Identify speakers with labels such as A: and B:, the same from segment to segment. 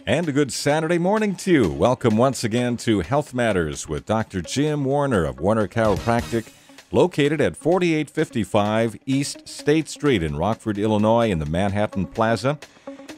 A: And a good Saturday morning to you. Welcome once again to Health Matters with Dr. Jim Warner of Warner Chiropractic, located at 4855 East State Street in Rockford, Illinois, in the Manhattan Plaza.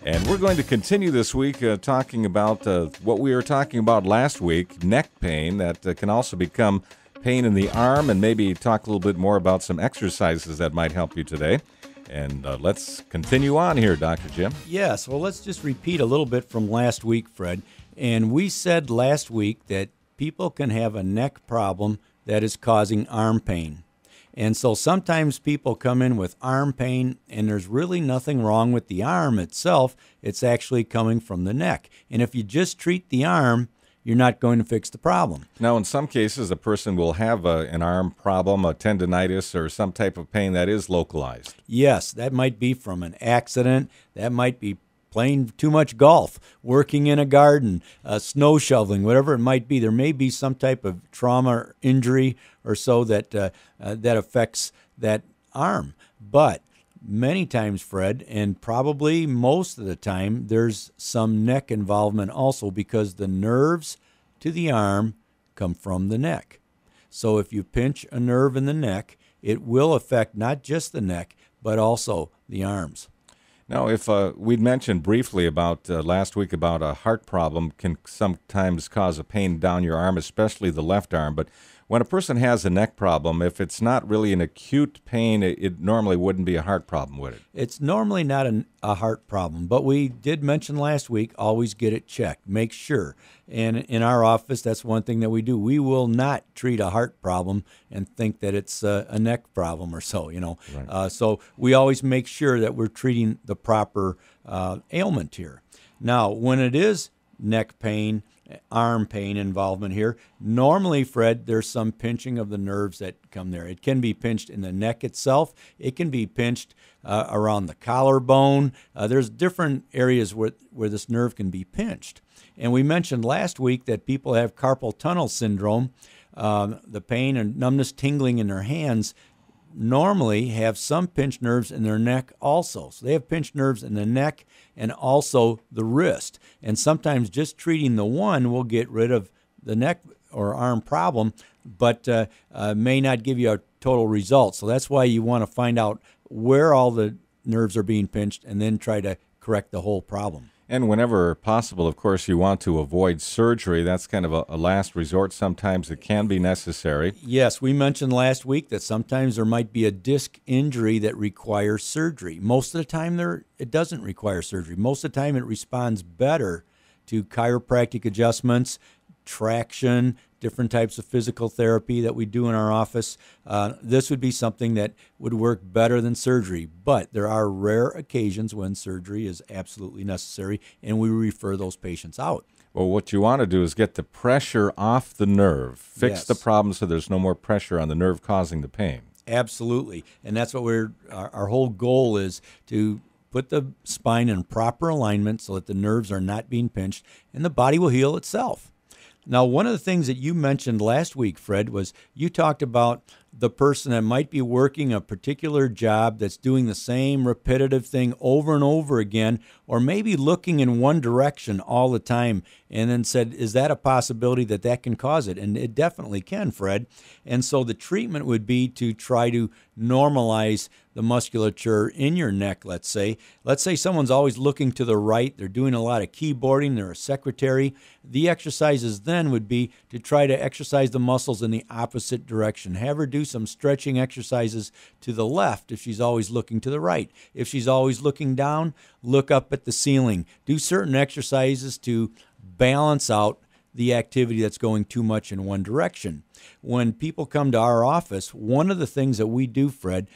A: And we're going to continue this week talking about what we were talking about last week, neck pain that can also become pain in the arm, and maybe talk a little bit more about some exercises that might help you today. And let's continue on here, Dr. Jim.
B: Yes, well, let's just repeat a little bit from last week, Fred. And we said last week that people can have a neck problem that is causing arm pain. And so sometimes people come in with arm pain, and there's really nothing wrong with the arm itself. It's actually coming from the neck. And if you just treat the arm, you're not going to fix the problem.
A: Now, in some cases, a person will have an arm problem, a tendonitis, or some type of pain that is localized.
B: Yes, that might be from an accident. That might be playing too much golf, working in a garden, snow shoveling, whatever it might be. There may be some type of trauma or injury or so that that affects that arm. But many times, Fred, and probably most of the time, there's some neck involvement also, because the nerves to the arm come from the neck. So if you pinch a nerve in the neck, it will affect not just the neck, but also the arms.
A: Now, if we'd mentioned briefly about last week about a heart problem can sometimes cause a pain down your arm, especially the left arm. But when a person has a neck problem, if it's not really an acute pain, it normally wouldn't be a heart problem, would it?
B: It's normally not a heart problem, but we did mention last week, always get it checked. Make sure. And in our office, that's one thing that we do. We will not treat a heart problem and think that it's a neck problem or so, you know.
A: Right.
B: So we always make sure that we're treating the proper ailment here. Now, when it is neck pain, arm pain involvement here, normally, Fred, there's some pinching of the nerves that come there. It can be pinched in the neck itself. It can be pinched around the collarbone. There's different areas where this nerve can be pinched. And we mentioned last week that people have carpal tunnel syndrome, the pain and numbness, tingling in their hands, normally have some pinched nerves in their neck also. So they have pinched nerves in the neck and also the wrist. And sometimes just treating the one will get rid of the neck or arm problem, but may not give you a total result. So that's why you want to find out where all the nerves are being pinched and then try to correct the whole problem.
A: And whenever possible, of course, you want to avoid surgery. That's kind of a last resort. Sometimes it can be necessary.
B: Yes, we mentioned last week that sometimes there might be a disc injury that requires surgery. Most of the time it doesn't require surgery. Most of the time it responds better to chiropractic adjustments, traction, different types of physical therapy that we do in our office. This would be something that would work better than surgery, but there are rare occasions when surgery is absolutely necessary, and we refer those patients out.
A: Well, what you want to do is get the pressure off the nerve, fix the problem so there's no more pressure on the nerve causing the pain.
B: Absolutely, and that's what our whole goal is, to put the spine in proper alignment so that the nerves are not being pinched, and the body will heal itself. Now, one of the things that you mentioned last week, Fred, was you talked about the person that might be working a particular job that's doing the same repetitive thing over and over again, or maybe looking in one direction all the time, and then said, is that a possibility that can cause it? And it definitely can, Fred. And so the treatment would be to try to normalize the musculature in your neck, let's say. Let's say someone's always looking to the right. They're doing a lot of keyboarding. They're a secretary. The exercises then would be to try to exercise the muscles in the opposite direction. Have her do some stretching exercises to the left if she's always looking to the right. If she's always looking down, look up at the ceiling. Do certain exercises to balance out the activity that's going too much in one direction. When people come to our office, one of the things that we do, Fred,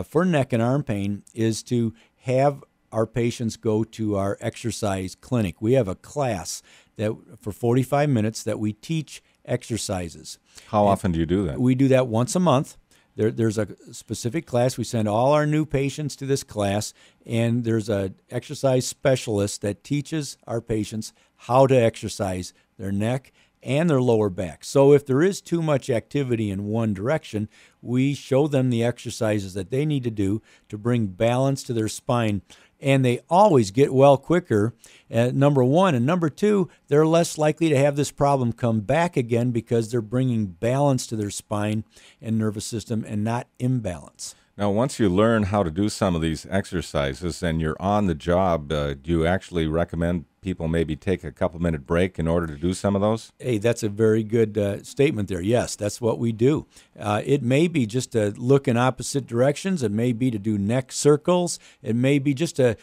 B: for neck and arm pain is to have our patients go to our exercise clinic. We have a class that for 45 minutes that we teach exercises.
A: How often do you do that?
B: We do that once a month. There's a specific class. We send all our new patients to this class, and there's an exercise specialist that teaches our patients how to exercise their neck and their lower back. So if there is too much activity in one direction, we show them the exercises that they need to do to bring balance to their spine. and they always get well quicker, number one. And number two, they're less likely to have this problem come back again because they're bringing balance to their spine and nervous system and not imbalance.
A: Now, once you learn how to do some of these exercises and you're on the job, do you actually recommend people maybe take a couple-minute break in order to do some of those?
B: Hey, that's a very good statement there. Yes, that's what we do. It may be just to look in opposite directions. It may be to do neck circles. It may be just to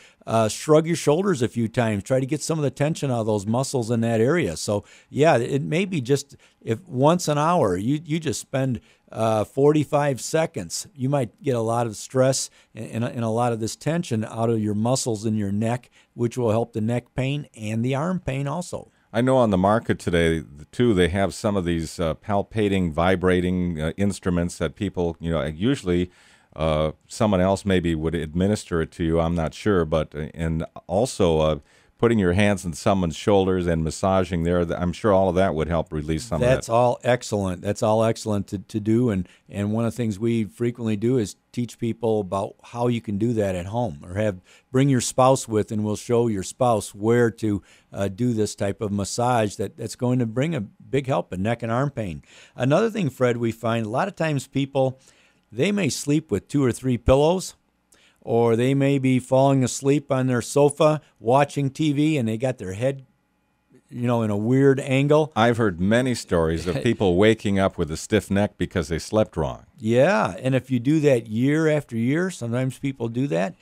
B: shrug your shoulders a few times. Try to get some of the tension out of those muscles in that area. So, yeah, it may be just if once an hour you just spend 45 seconds, you might get a lot of stress and a lot of this tension out of your muscles in your neck, which will help the neck pain and the arm pain also.
A: I know on the market today, too, they have some of these palpating, vibrating instruments that people, usually someone else maybe would administer it to you. I'm not sure. But and also putting your hands on someone's shoulders and massaging there, I'm sure all of that would help release some of that.
B: That's all excellent. That's all excellent to do. And one of the things we frequently do is teach people about how you can do that at home, or bring your spouse with, and we'll show your spouse where to do this type of massage that's going to bring a big help in neck and arm pain. Another thing, Fred, we find a lot of times people, they may sleep with 2 or 3 pillows, or they may be falling asleep on their sofa watching TV and they got their head, in a weird angle.
A: I've heard many stories of people waking up with a stiff neck because they slept wrong.
B: Yeah, and if you do that year after year, sometimes people do that,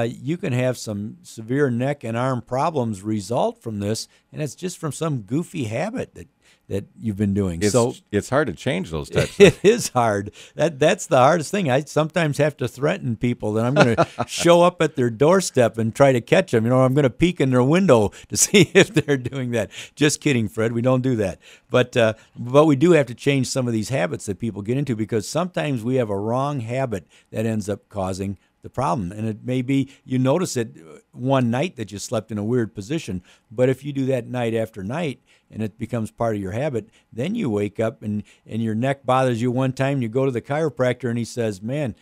B: you can have some severe neck and arm problems result from this, and it's just from some goofy habit that you've been doing.
A: It's hard to change those types.
B: It is hard. That's the hardest thing. I sometimes have to threaten people that I'm going to show up at their doorstep and try to catch them. I'm going to peek in their window to see if they're doing that. Just kidding, Fred. We don't do that. But we do have to change some of these habits that people get into, because sometimes we have a wrong habit that ends up causing the problem. And it may be you notice it one night that you slept in a weird position, but if you do that night after night and it becomes part of your habit, then you wake up and your neck bothers you one time, you go to the chiropractor and he says, man,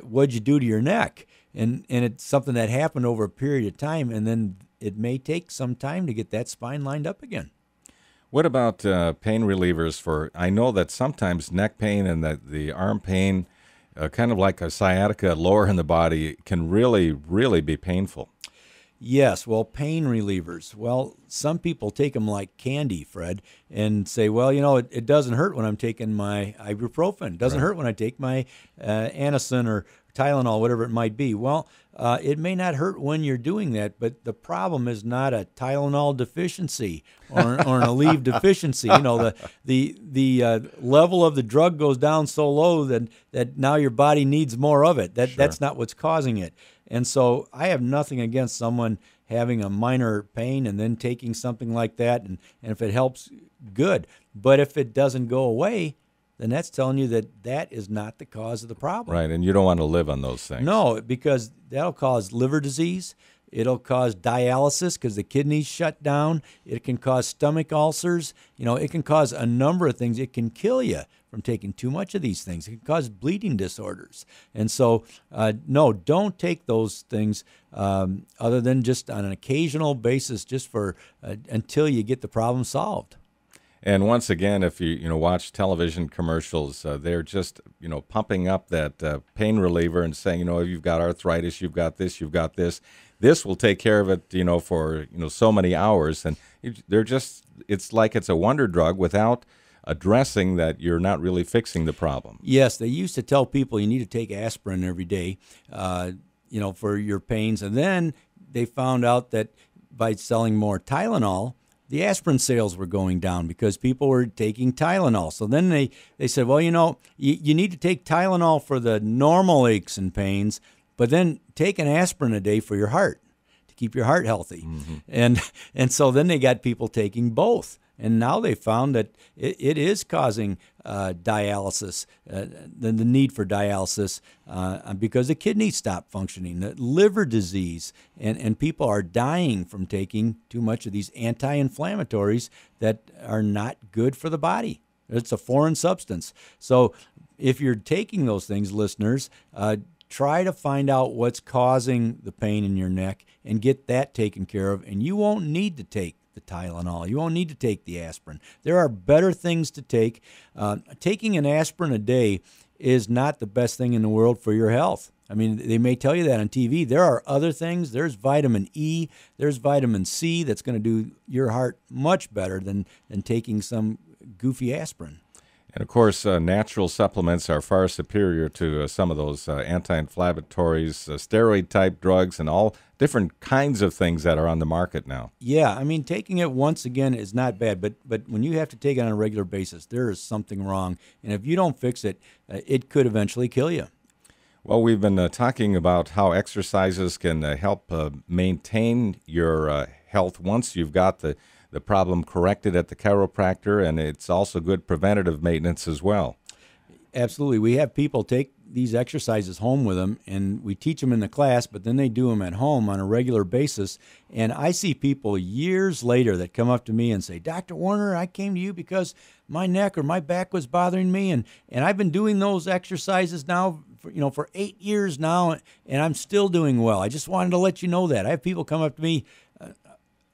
B: what'd you do to your neck? And it's something that happened over a period of time, and then it may take some time to get that spine lined up again.
A: What about pain relievers I know that sometimes neck pain and the arm pain, kind of like a sciatica lower in the body, can really, really be painful.
B: Yes, well, pain relievers. Well, some people take them like candy, Fred, and say, well, it doesn't hurt when I'm taking my ibuprofen. It doesn't hurt when I take my Anacin or Tylenol, whatever it might be. Well, it may not hurt when you're doing that, but the problem is not a Tylenol deficiency or an Aleve deficiency. The level of the drug goes down so low that now your body needs more of it. That's not what's causing it. And so I have nothing against someone having a minor pain and then taking something like that, and if it helps, good. But if it doesn't go away, then that's telling you that is not the cause of the problem.
A: Right, and you don't want to live on those things.
B: No, because that'll cause liver disease. It'll cause dialysis because the kidneys shut down. It can cause stomach ulcers. It can cause a number of things. It can kill you from taking too much of these things. It can cause bleeding disorders. And so, no, don't take those things other than just on an occasional basis, just for until you get the problem solved.
A: And once again, if you watch television commercials, they're just pumping up that pain reliever and saying, you've got arthritis, you've got this, you've got this. This will take care of it, for so many hours, and it's like it's a wonder drug without addressing that you're not really fixing the problem.
B: Yes, they used to tell people you need to take aspirin every day, for your pains, and then they found out that by selling more Tylenol, the aspirin sales were going down because people were taking Tylenol. So then they said, well, you need to take Tylenol for the normal aches and pains, but then take an aspirin a day for your heart to keep your heart healthy. Mm-hmm. And so then they got people taking both. And now they found that it is causing dialysis, the need for dialysis, because the kidneys stop functioning, the liver disease, and people are dying from taking too much of these anti-inflammatories that are not good for the body. It's a foreign substance. So if you're taking those things, listeners, try to find out what's causing the pain in your neck and get that taken care of, and you won't need to take the Tylenol. You won't need to take the aspirin. There are better things to take. Taking an aspirin a day is not the best thing in the world for your health. I mean, they may tell you that on TV. There are other things. There's vitamin E. There's vitamin C that's going to do your heart much better than taking some goofy aspirin.
A: And, of course, natural supplements are far superior to some of those anti-inflammatories, steroid-type drugs, and all different kinds of things that are on the market now.
B: Yeah, I mean, taking it once again is not bad, but when you have to take it on a regular basis, there is something wrong. And if you don't fix it, it could eventually kill you.
A: Well, we've been talking about how exercises can help maintain your health once you've got the problem corrected at the chiropractor, and it's also good preventative maintenance as well.
B: Absolutely. We have people take these exercises home with them, and we teach them in the class, but then they do them at home on a regular basis. And I see people years later that come up to me and say, Dr. Warner, I came to you because my neck or my back was bothering me, and I've been doing those exercises now for 8 years now, and I'm still doing well. I just wanted to let you know that. I have people come up to me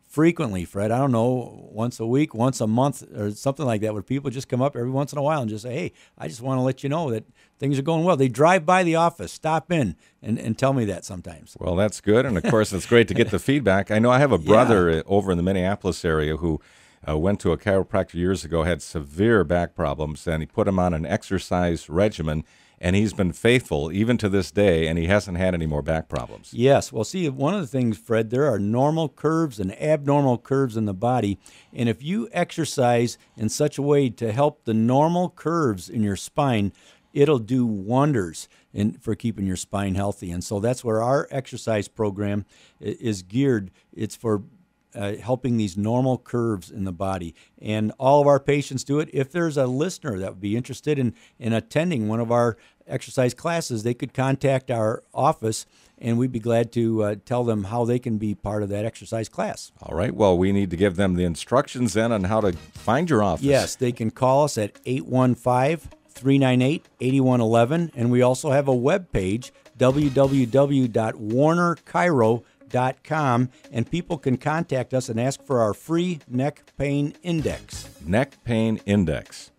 B: frequently, Fred, I don't know, once a week, once a month, or something like that, where people just come up every once in a while and just say, hey, I just want to let you know that things are going well. They drive by the office, stop in, and tell me that sometimes.
A: Well, that's good, and of course, it's great to get the feedback. I know I have a brother over in the Minneapolis area who went to a chiropractor years ago, had severe back problems, and he put him on an exercise regimen, and he's been faithful even to this day, and he hasn't had any more back problems.
B: Yes. Well, see, one of the things, Fred, there are normal curves and abnormal curves in the body, and if you exercise in such a way to help the normal curves in your spine, it'll do wonders for keeping your spine healthy. And so that's where our exercise program is geared. It's for helping these normal curves in the body. And all of our patients do it. If there's a listener that would be interested in attending one of our exercise classes, they could contact our office, and we'd be glad to tell them how they can be part of that exercise class.
A: All right. Well, we need to give them the instructions then on how to find your office.
B: Yes, they can call us at 815-398-8111, and we also have a web page, www.warnerchiro.com, and people can contact us and ask for our free neck pain index.
A: Neck pain index.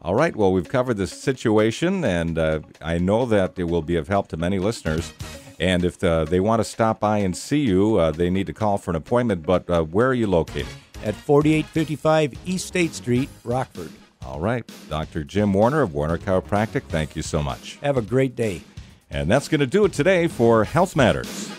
A: All right. Well, we've covered this situation, and I know that it will be of help to many listeners. And if they want to stop by and see you, they need to call for an appointment. But where are you located?
B: At 4855 East State Street, Rockford.
A: All right. Dr. Jim Warner of Warner Chiropractic, thank you so much.
B: Have a great day.
A: And that's going to do it today for Health Matters.